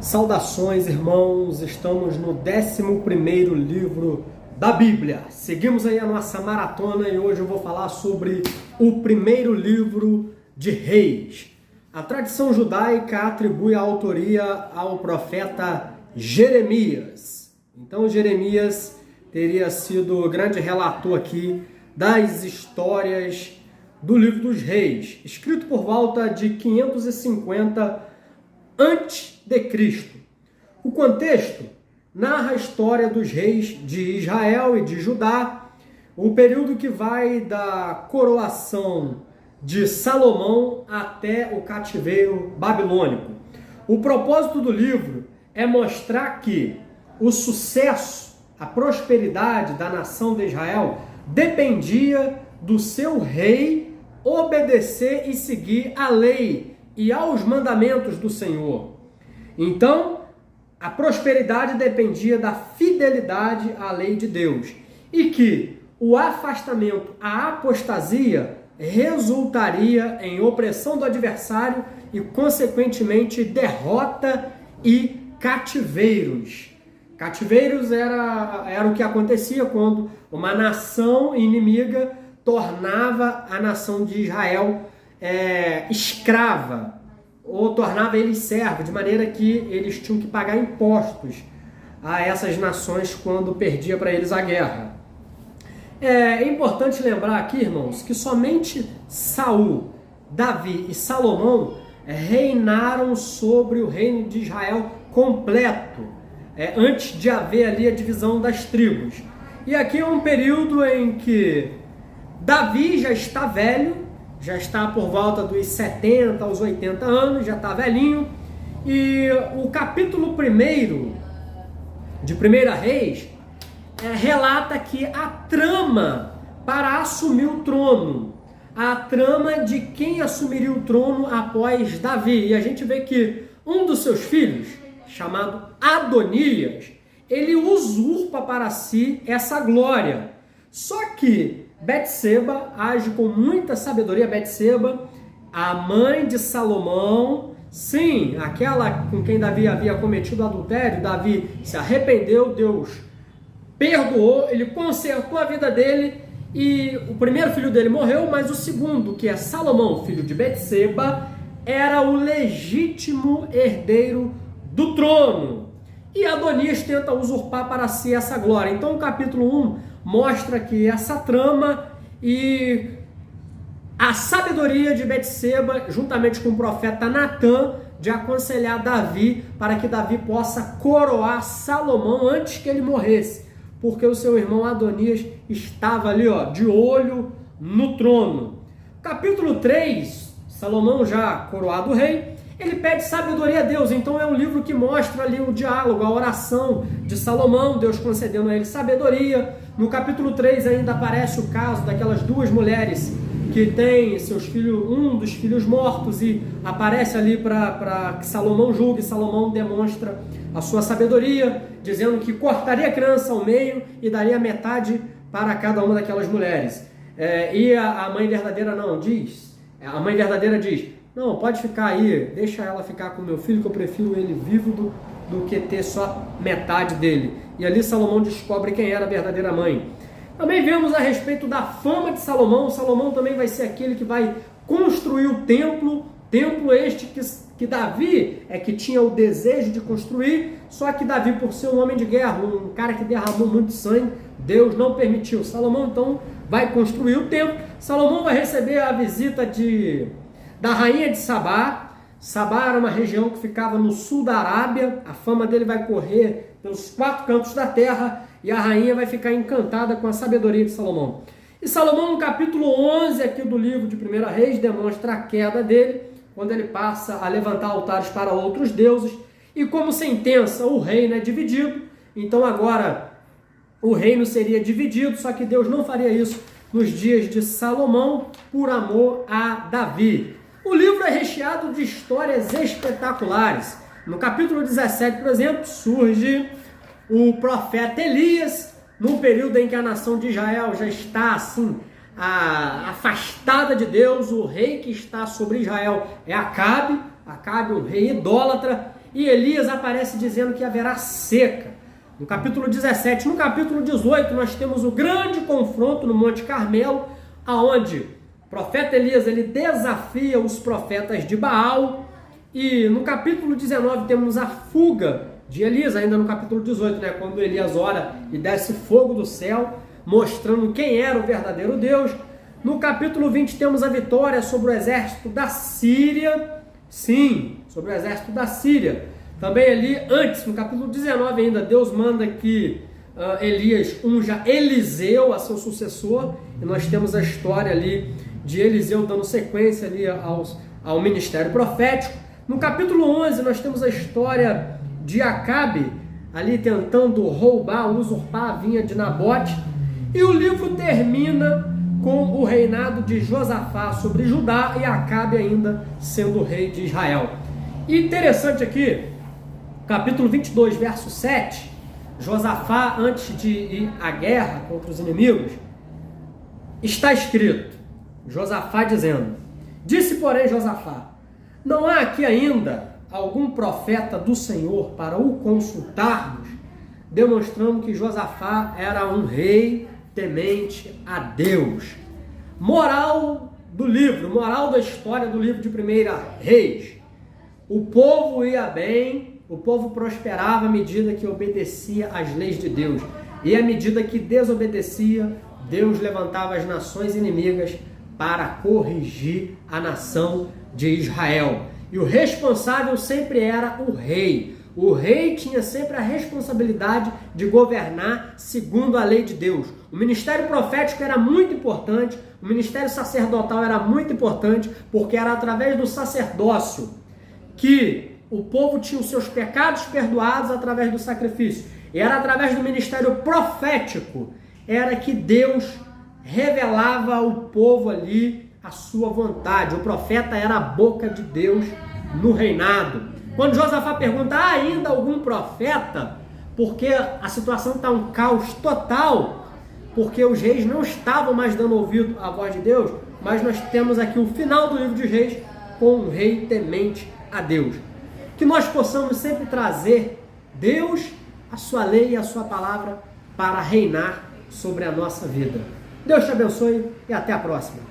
Saudações, irmãos, estamos no 11º livro da Bíblia. Seguimos aí a nossa maratona e hoje eu vou falar sobre o primeiro livro de Reis. A tradição judaica atribui a autoria ao profeta Jeremias. Então Jeremias teria sido o grande relator aqui das histórias do livro dos Reis, escrito por volta de 550 a.C. O contexto narra a história dos reis de Israel e de Judá, o período que vai da coroação de Salomão até o cativeiro babilônico. O propósito do livro é mostrar que o sucesso, a prosperidade da nação de Israel dependia do seu rei obedecer e seguir a lei e aos mandamentos do Senhor. Então, a prosperidade dependia da fidelidade à lei de Deus e que o afastamento, a apostasia, resultaria em opressão do adversário e, consequentemente, derrota e cativeiros. Cativeiros era o que acontecia quando uma nação inimiga tornava a nação de Israel escrava, ou tornava eles servos, de maneira que eles tinham que pagar impostos a essas nações quando perdia para eles a guerra. É importante lembrar aqui, irmãos, que somente Saul, Davi e Salomão reinaram sobre o reino de Israel completo, antes de haver ali a divisão das tribos. E aqui é um período em que Davi já está velho, já está por volta dos 70 aos 80 anos, já está velhinho, e o capítulo 1 de 1 Reis relata que a trama para assumir o trono, a trama de quem assumiria o trono após Davi, e a gente vê que um dos seus filhos, chamado Adonias, ele usurpa para si essa glória. Só que Betseba age com muita sabedoria. Betseba, a mãe de Salomão, sim, aquela com quem Davi havia cometido adultério. Davi se arrependeu, Deus perdoou, ele consertou a vida dele e o primeiro filho dele morreu, mas o segundo, que é Salomão, filho de Betseba, era o legítimo herdeiro do trono. E Adonias tenta usurpar para si essa glória. Então o capítulo 1 mostra que essa trama e a sabedoria de Betseba, juntamente com o profeta Natã, de aconselhar Davi para que Davi possa coroar Salomão antes que ele morresse, porque o seu irmão Adonias estava ali, de olho no trono. Capítulo 3, Salomão já coroado rei, ele pede sabedoria a Deus. Então é um livro que mostra ali o diálogo, a oração de Salomão, Deus concedendo a ele sabedoria. No capítulo 3 ainda aparece o caso daquelas duas mulheres que têm seus filhos, um dos filhos mortos, e aparece ali para que Salomão julgue. Salomão demonstra a sua sabedoria, dizendo que cortaria a criança ao meio e daria metade para cada uma daquelas mulheres. E a mãe verdadeira não diz. A mãe verdadeira diz: não, pode ficar aí, deixa ela ficar com meu filho, que eu prefiro ele vivo do que ter só metade dele. E ali Salomão descobre quem era a verdadeira mãe. Também vemos a respeito da fama de Salomão. Salomão também vai ser aquele que vai construir o templo este que Davi que tinha o desejo de construir, só que Davi, por ser um homem de guerra, um cara que derramou muito sangue, Deus não permitiu. Salomão então vai construir o templo. Salomão vai receber a visita da rainha de Sabá. Sabá era uma região que ficava no sul da Arábia. A fama dele vai correr pelos 4 cantos da terra e a rainha vai ficar encantada com a sabedoria de Salomão. E Salomão, no capítulo 11 aqui do livro de 1 Reis, demonstra a queda dele, quando ele passa a levantar altares para outros deuses. E como sentença, o reino é dividido. Então agora o reino seria dividido, só que Deus não faria isso nos dias de Salomão, por amor a Davi. O livro é recheado de histórias espetaculares. No capítulo 17, por exemplo, surge o profeta Elias, num período em que a nação de Israel já está assim, afastada de Deus. O rei que está sobre Israel é Acabe, um rei idólatra, e Elias aparece dizendo que haverá seca. No capítulo 17, no capítulo 18, nós temos o grande confronto no Monte Carmelo, aonde o profeta Elias ele desafia os profetas de Baal, e no capítulo 19 temos a fuga de Elias, ainda no capítulo 18, né, quando Elias ora e desce fogo do céu, mostrando quem era o verdadeiro Deus. No capítulo 20 temos a vitória sobre o exército da Síria, sim, sobre o exército da Síria. Também ali, antes, no capítulo 19 ainda, Deus manda que Elias unja Eliseu a seu sucessor, e nós temos a história ali de Eliseu dando sequência ali ao ministério profético. No capítulo 11 nós temos a história de Acabe, ali tentando roubar, usurpar a vinha de Nabote, e o livro termina com o reinado de Josafá sobre Judá e Acabe ainda sendo rei de Israel. E interessante aqui, capítulo 22, verso 7, Josafá, antes de ir à guerra contra os inimigos, está escrito, Josafá dizendo: disse, porém, Josafá, não há aqui ainda algum profeta do Senhor para o consultarmos, demonstrando que Josafá era um rei temente a Deus. Moral do livro, moral da história do livro de 1 Reis. O povo ia bem, o povo prosperava à medida que obedecia às leis de Deus. E à medida que desobedecia, Deus levantava as nações inimigas para corrigir a nação de Israel. E o responsável sempre era o rei. O rei tinha sempre a responsabilidade de governar segundo a lei de Deus. O ministério profético era muito importante, o ministério sacerdotal era muito importante, porque era através do sacerdócio que o povo tinha os seus pecados perdoados através do sacrifício. E era através do ministério profético, era que Deus revelava ao povo ali a sua vontade. O profeta era a boca de Deus no reinado. Quando Josafá pergunta, há ainda algum profeta? Porque a situação está um caos total, porque os reis não estavam mais dando ouvido à voz de Deus, mas nós temos aqui o final do livro de Reis com um rei temente a Deus. Que nós possamos sempre trazer Deus, a sua lei e a sua palavra para reinar sobre a nossa vida. Deus te abençoe e até a próxima.